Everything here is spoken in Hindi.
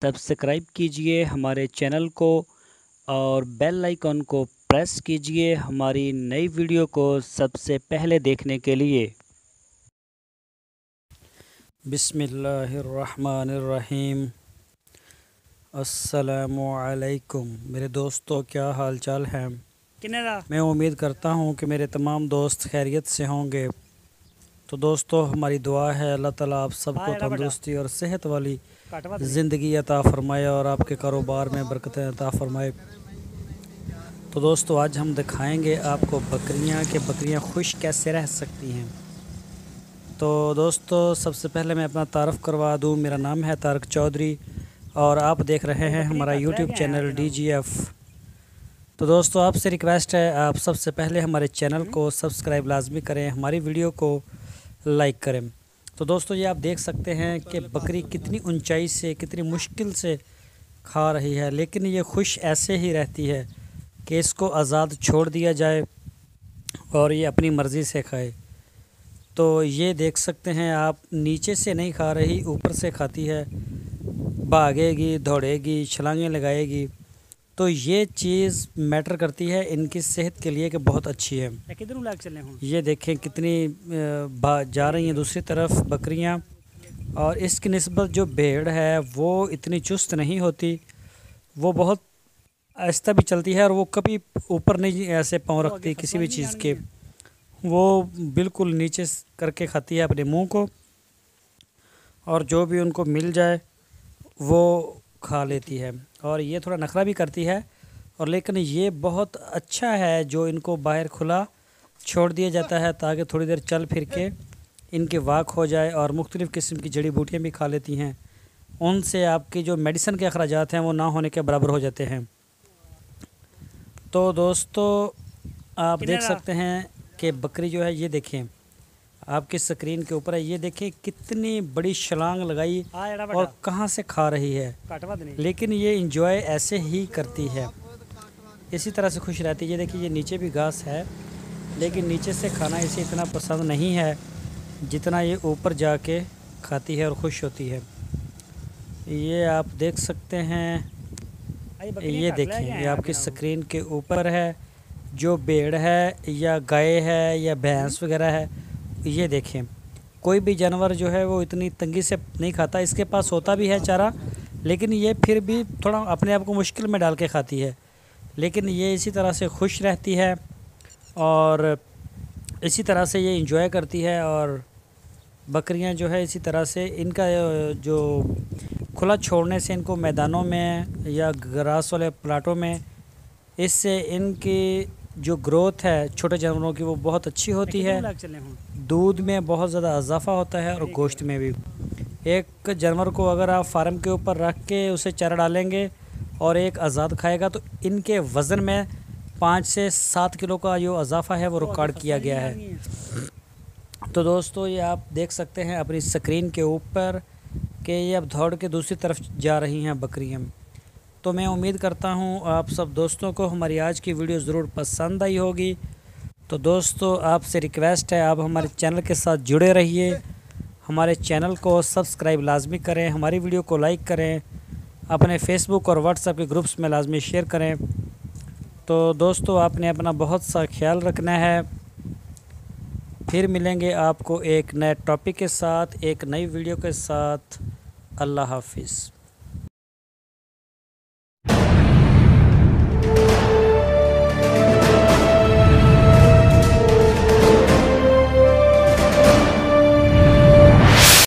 सब्सक्राइब कीजिए हमारे चैनल को और बेल आइकन को प्रेस कीजिए हमारी नई वीडियो को सबसे पहले देखने के लिए। बिस्मिल्लाहिर्रहमानिर्रहीम। अस्सलामुअलैकुम मेरे दोस्तों, क्या हाल चाल है। मैं उम्मीद करता हूँ कि मेरे तमाम दोस्त खैरियत से होंगे। तो दोस्तों, हमारी दुआ है अल्लाह ताला आप सबको तंदुरुस्ती और सेहत वाली ज़िंदगी अता फ़रमाए और आपके कारोबार में बरकतें अता फ़रमाए। तो दोस्तों, आज हम दिखाएंगे आपको बकरियां खुश कैसे रह सकती हैं। तो दोस्तों, सबसे पहले मैं अपना तारफ़ करवा दूं। मेरा नाम है तारक चौधरी और आप देख रहे हैं हमारा यूट्यूब चैनल DGF। तो दोस्तों, आपसे रिक्वेस्ट है, आप सबसे पहले हमारे चैनल को सब्सक्राइब लाजमी करें, हमारी वीडियो को लाइक करें। तो दोस्तों, ये आप देख सकते हैं कि बकरी कितनी ऊंचाई से, कितनी मुश्किल से खा रही है, लेकिन ये खुश ऐसे ही रहती है कि इसको आज़ाद छोड़ दिया जाए और ये अपनी मर्ज़ी से खाए। तो ये देख सकते हैं आप, नीचे से नहीं खा रही, ऊपर से खाती है, भागेगी, दौड़ेगी, छलांगें लगाएगी। तो ये चीज़ मैटर करती है इनकी सेहत के लिए कि बहुत अच्छी है। ये देखें कितनी जा रही हैं दूसरी तरफ बकरियां, और इसकी निस्बत जो भेड़ है वो इतनी चुस्त नहीं होती, वो बहुत आहिस्ता भी चलती है और वो कभी ऊपर नहीं ऐसे पाँव रखती किसी भी चीज़ के, वो बिल्कुल नीचे करके खाती है अपने मुंह को, और जो भी उनको मिल जाए वो खा लेती है। और ये थोड़ा नखरा भी करती है, और लेकिन ये बहुत अच्छा है जो इनको बाहर खुला छोड़ दिया जाता है ताकि थोड़ी देर चल फिर के इनकी वाक हो जाए, और मुख्तलिफ़ किस्म की जड़ी बूटियाँ भी खा लेती हैं। उनसे आपकी जो मेडिसिन के अखराजात हैं वो ना होने के बराबर हो जाते हैं। तो दोस्तों, आप देख सकते हैं कि बकरी जो है, ये देखें आपकी स्क्रीन के ऊपर है, ये देखें कितनी बड़ी छलांग लगाई और कहाँ से खा रही है, लेकिन ये इंजॉय ऐसे ही करती है, इसी तरह से खुश रहती है। ये देखिए, ये नीचे भी घास है, लेकिन नीचे से खाना इसे इतना पसंद नहीं है जितना ये ऊपर जाके खाती है और खुश होती है। ये आप देख सकते हैं, ये देखें, ये आपकी स्क्रीन के ऊपर है, जो भेड़ है या गाय है या भैंस वगैरह है। ये देखें, कोई भी जानवर जो है वो इतनी तंगी से नहीं खाता, इसके पास होता भी है चारा, लेकिन ये फिर भी थोड़ा अपने आप को मुश्किल में डाल के खाती है, लेकिन ये इसी तरह से खुश रहती है और इसी तरह से ये इंजॉय करती है। और बकरियां जो है इसी तरह से, इनका जो खुला छोड़ने से इनको मैदानों में या ग्रास वाले प्लाटों में, इससे इनकी जो ग्रोथ है छोटे जानवरों की वो बहुत अच्छी होती है। दूध में बहुत ज़्यादा इजाफा होता है और गोश्त में भी। एक जानवर को अगर आप फार्म के ऊपर रख के उसे चारा डालेंगे और एक आज़ाद खाएगा, तो इनके वज़न में 5 से 7 किलो का जो इजाफा है वो रिकॉर्ड किया गया है। तो दोस्तों, ये आप देख सकते हैं अपनी स्क्रीन के ऊपर कि ये अब दौड़ के दूसरी तरफ जा रही हैं बकरियां। तो मैं उम्मीद करता हूँ आप सब दोस्तों को हमारी आज की वीडियो ज़रूर पसंद आई होगी। तो दोस्तों, आपसे रिक्वेस्ट है, आप हमारे चैनल के साथ जुड़े रहिए, हमारे चैनल को सब्सक्राइब लाजमी करें, हमारी वीडियो को लाइक करें, अपने फेसबुक और व्हाट्सएप के ग्रुप्स में लाजमी शेयर करें। तो दोस्तों, आपने अपना बहुत सा ख्याल रखना है। फिर मिलेंगे आपको एक नए टॉपिक के साथ, एक नई वीडियो के साथ। अल्लाह हाफिज़।